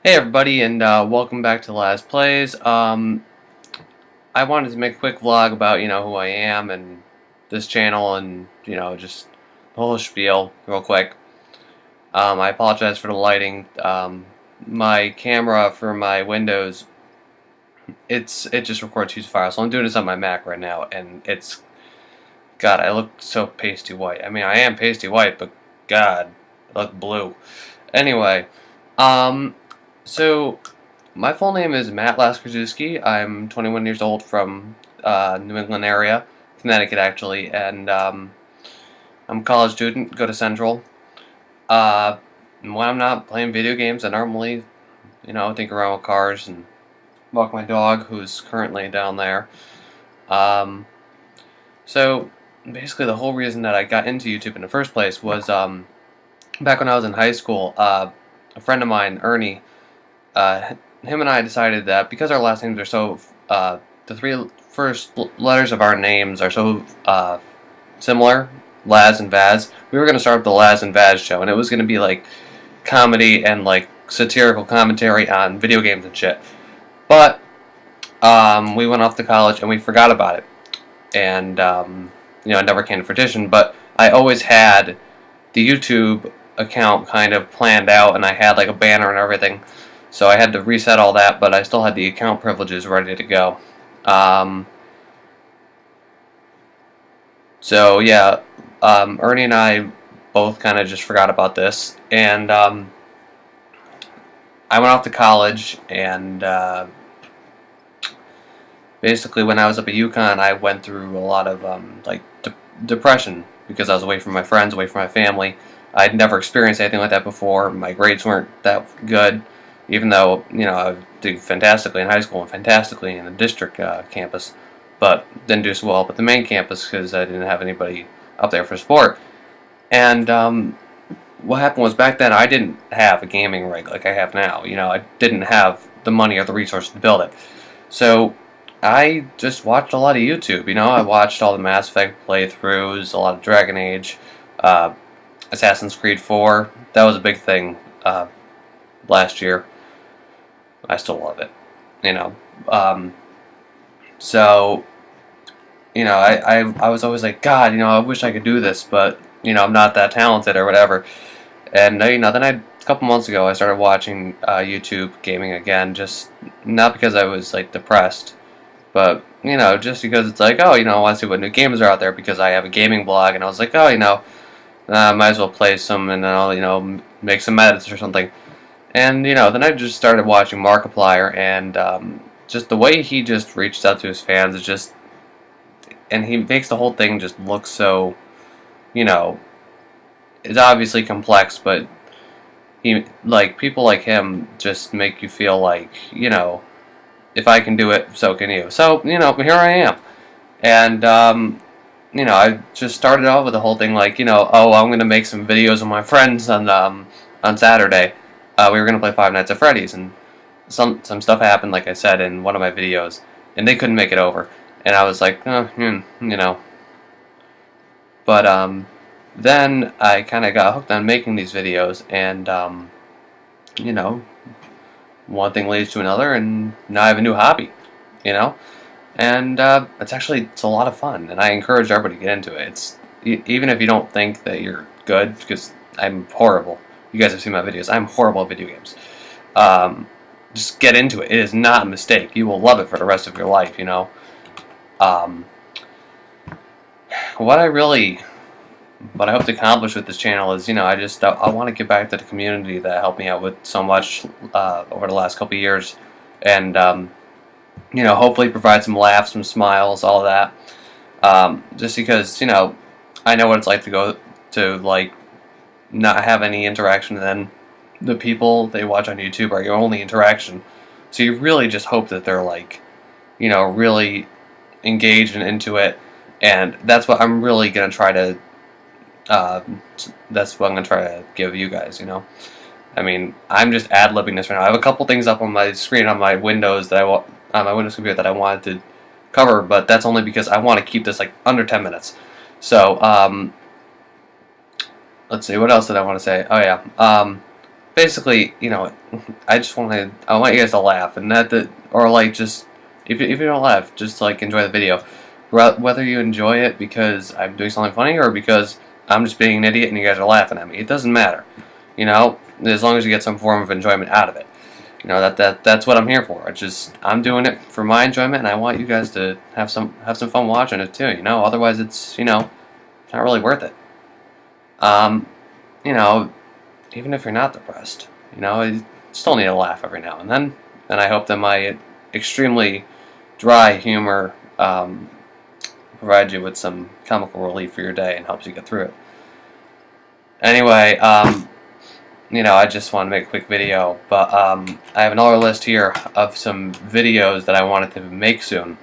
Hey everybody, and welcome back to Last Plays. I wanted to make a quick vlog about who I am and this channel, and just the whole spiel real quick. I apologize for the lighting. My camera for my Windows, it just records huge files, so I'm doing this on my Mac right now, and God, I look so pasty white. I mean, I am pasty white, but God, I look blue. Anyway, um, so. My full name is Matt Laskrzuski. I'm 21 years old from New England area, Connecticut actually, and I'm a college student, go to Central. When I'm not playing video games, I normally, think around with cars and walk my dog, who's currently down there. Um, so basically the whole reason that I got into YouTube in the first place was back when I was in high school, a friend of mine, Ernie, him and I decided that because our last names are so, the three first letters of our names are so similar, Laz and Vaz, we were going to start the Laz and Vaz show, and it was going to be like comedy and like satirical commentary on video games and shit. But we went off to college and we forgot about it, and it never came to fruition. But I always had the YouTube account kind of planned out, and I had like a banner and everything. So I had to reset all that, but I still had the account privileges ready to go. So yeah, Ernie and I both kind of just forgot about this, and I went off to college, and basically when I was up at UConn, I went through a lot of depression because I was away from my friends, away from my family. I'd never experienced anything like that before. My grades weren't that good, even though I did fantastically in high school and fantastically in the district campus, but didn't do so well up at the main campus because I didn't have anybody up there for support. And what happened was back then I didn't have a gaming rig like I have now. I didn't have the money or the resources to build it, so I just watched a lot of YouTube. I watched all the Mass Effect playthroughs, a lot of Dragon Age, Assassin's Creed 4. That was a big thing last year. I still love it. So I was always like, God, I wish I could do this, but I'm not that talented or whatever. And then a couple months ago I started watching YouTube gaming again, just not because I was like depressed, but just because it's like, oh, I want to see what new games are out there because I have a gaming blog, and I was like, oh, might as well play some, and then I'll make some edits or something. And then I just started watching Markiplier, and just the way he just reaches out to his fans is just, and he makes the whole thing just look so, it's obviously complex, but people like him just make you feel like, if I can do it, so can you. So here I am, and I just started off with the whole thing like, oh, I'm gonna make some videos with my friends on Saturday. We were gonna play Five Nights at Freddy's, and some stuff happened, like I said, in one of my videos, and they couldn't make it over, and I was like, But then I kind of got hooked on making these videos, and one thing leads to another, and now I have a new hobby, and it's a lot of fun, and I encourage everybody to get into it. Even if you don't think that you're good, because I'm horrible. You guys have seen my videos. I'm horrible at video games. Just get into it. It is not a mistake. You will love it for the rest of your life. What I hope to accomplish with this channel is, I want to get back to the community that helped me out with so much over the last couple of years, and hopefully provide some laughs, some smiles, all of that. Just because I know what it's like to go to like not have any interaction, and then the people they watch on YouTube are your only interaction. So you really just hope that they're like, really engaged and into it, and that's what I'm really gonna try to. That's what I'm gonna try to give you guys. I mean, I'm just ad-libbing this right now. I have a couple things up on my screen on my Windows on my Windows computer that I wanted to cover, but that's only because I want to keep this like under 10 minutes. So let's see, what else did I want to say? Oh yeah. basically, you know, I want you guys to laugh, and or like just if you don't laugh, just like enjoy the video. Whether you enjoy it because I'm doing something funny or because I'm just being an idiot and you guys are laughing at me, it doesn't matter. You know, as long as you get some form of enjoyment out of it. You know, that's what I'm here for. I'm doing it for my enjoyment, and I want you guys to have some fun watching it too. You know, otherwise it's not really worth it. You know, even if you're not depressed, you know, you still need to laugh every now and then. And I hope that my extremely dry humor provides you with some comical relief for your day and helps you get through it. Anyway, you know, I just want to make a quick video, but I have another list here of some videos that I wanted to make soon.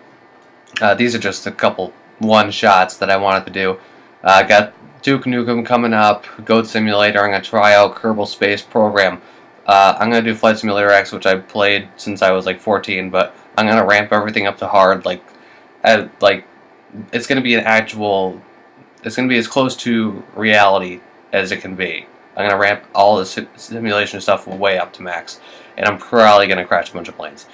These are just a couple one-shots that I wanted to do. I got Duke Nukem coming up, Goat Simulator. I'm going to try out Kerbal Space Program. I'm going to do Flight Simulator X, which I played since I was like 14, but I'm going to ramp everything up to hard. It's going to be it's going to be as close to reality as it can be. I'm going to ramp all the simulation stuff way up to max, and I'm probably going to crash a bunch of planes.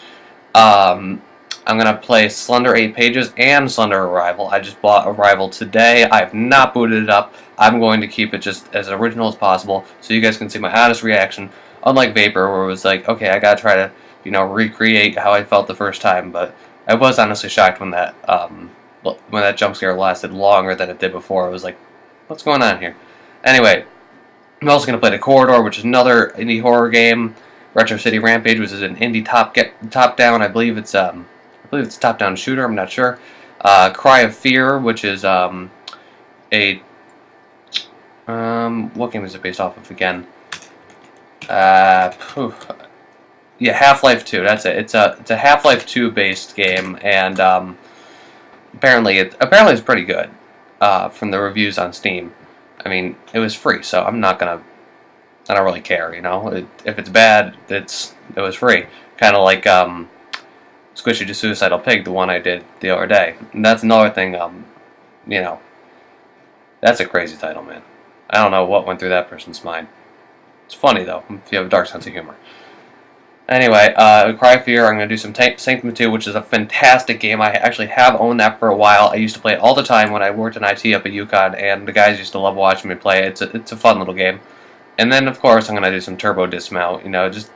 I'm going to play Slender 8 Pages and Slender Arrival. I just bought Arrival today. I have not booted it up. I'm going to keep it just as original as possible so you guys can see my honest reaction. Unlike Vapor, where it was like, okay, I got to try to, you know, recreate how I felt the first time, but I was honestly shocked when that jump scare lasted longer than it did before. I was like, what's going on here? Anyway, I'm also going to play The Corridor, which is another indie horror game. Retro City Rampage, which is an indie top-down. I believe it's a top-down shooter. I'm not sure. Cry of Fear, which is what game is it based off of again? Yeah, Half-Life 2. That's it. It's a Half-Life 2 based game, and apparently it's pretty good from the reviews on Steam. I mean, it was free, so I don't really care, you know. If it's bad, it was free. Kind of like Squishy the Suicidal Pig, the one I did the other day. And that's another thing, you know, that's a crazy title, man. I don't know what went through that person's mind. It's funny, though, if you have a dark sense of humor. Anyway, Cry of Fear, I'm going to do some Sanctum 2, which is a fantastic game. I actually have owned that for a while. I used to play it all the time when I worked in IT up at UConn, and the guys used to love watching me play it. It's a fun little game. And then, of course, I'm going to do some Turbo Dismount, you know, just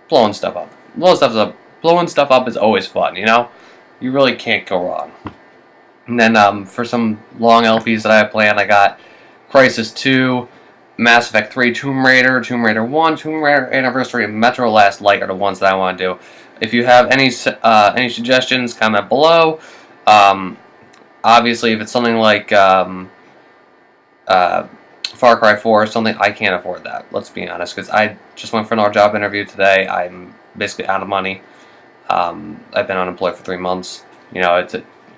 blowing stuff up. Blowing stuff up is always fun, you know? You really can't go wrong. And then, for some long LPs that I have planned, I got Crysis 2, Mass Effect 3, Tomb Raider, Tomb Raider 1, Tomb Raider Anniversary, and Metro Last Light are the ones that I want to do. If you have any suggestions, comment below. Obviously, if it's something like Far Cry 4 or something, I can't afford that. Let's be honest, because I just went for another job interview today. I'm basically out of money. I've been unemployed for 3 months. You know,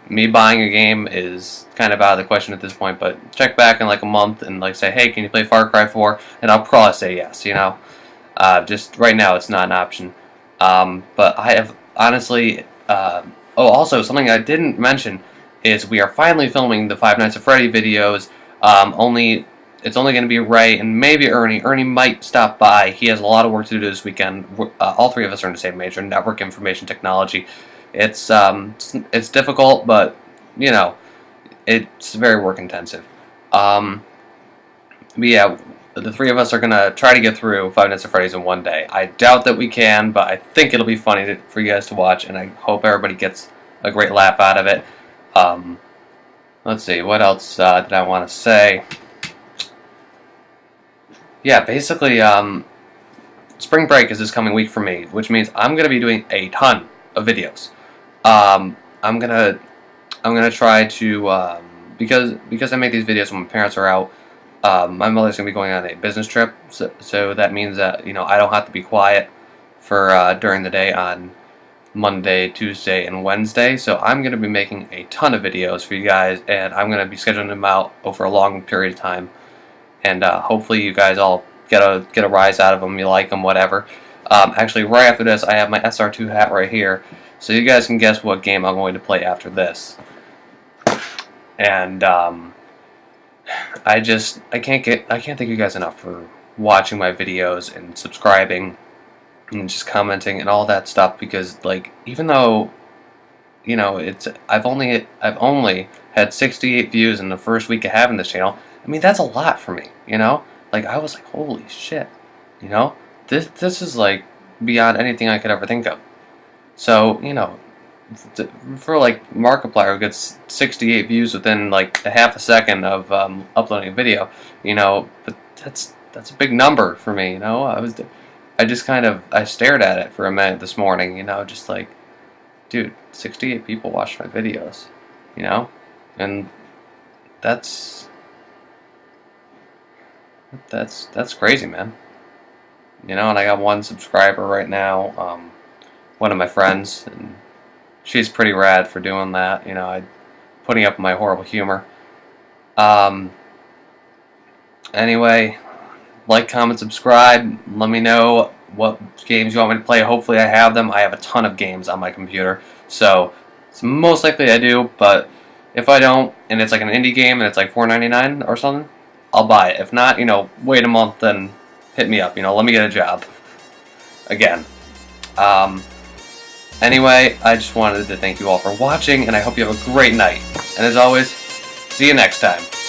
me buying a game is kind of out of the question at this point, but check back in like a month and like say, hey, can you play Far Cry 4? And I'll probably say yes, you know. Just right now it's not an option. But I have honestly, also something I didn't mention is we are finally filming the Five Nights at Freddy videos. It's only going to be Ray and maybe Ernie. Ernie might stop by. He has a lot of work to do this weekend. All three of us are in the same major, network information technology. It's difficult, but you know, it's very work intensive. But yeah, the three of us are gonna try to get through Five Nights at Freddy's in one day. I doubt that we can, but I think it'll be funny for you guys to watch, and I hope everybody gets a great laugh out of it. Let's see, what else did I want to say? Yeah, basically, spring break is this coming week for me, which means I'm gonna be doing a ton of videos. I'm gonna try to because I make these videos when my parents are out. My mother's gonna be going on a business trip, so that means that you know I don't have to be quiet for during the day on Monday, Tuesday, and Wednesday. So I'm gonna be making a ton of videos for you guys, and I'm gonna be scheduling them out over a long period of time. And hopefully you guys all get a rise out of them. You like them, whatever. Actually, right after this, I have my SR2 hat right here, so you guys can guess what game I'm going to play after this. And I can't thank you guys enough for watching my videos and subscribing and just commenting and all that stuff, because like, even though, you know, I've only had 68 views in the first week of having this channel. I mean, that's a lot for me, you know? Like, I was like, holy shit, you know? This is like beyond anything I could ever think of. So, you know, for like Markiplier, who gets 68 views within like a half a second of uploading a video, you know, but that's a big number for me, you know? I stared at it for a minute this morning, you know, just like, dude, 68 people watched my videos, you know? And that's crazy, man. You know, and I got one subscriber right now, one of my friends, and she's pretty rad for doing that, you know, putting up my horrible humor. Anyway, like, comment, subscribe. Let me know what games you want me to play. Hopefully I have them. I have a ton of games on my computer, so it's most likely I do, but if I don't, and it's like an indie game and it's like $4.99 or something, I'll buy it. If not, you know, wait a month and hit me up, you know, let me get a job. Again. Anyway, I just wanted to thank you all for watching, and I hope you have a great night. And as always, see you next time.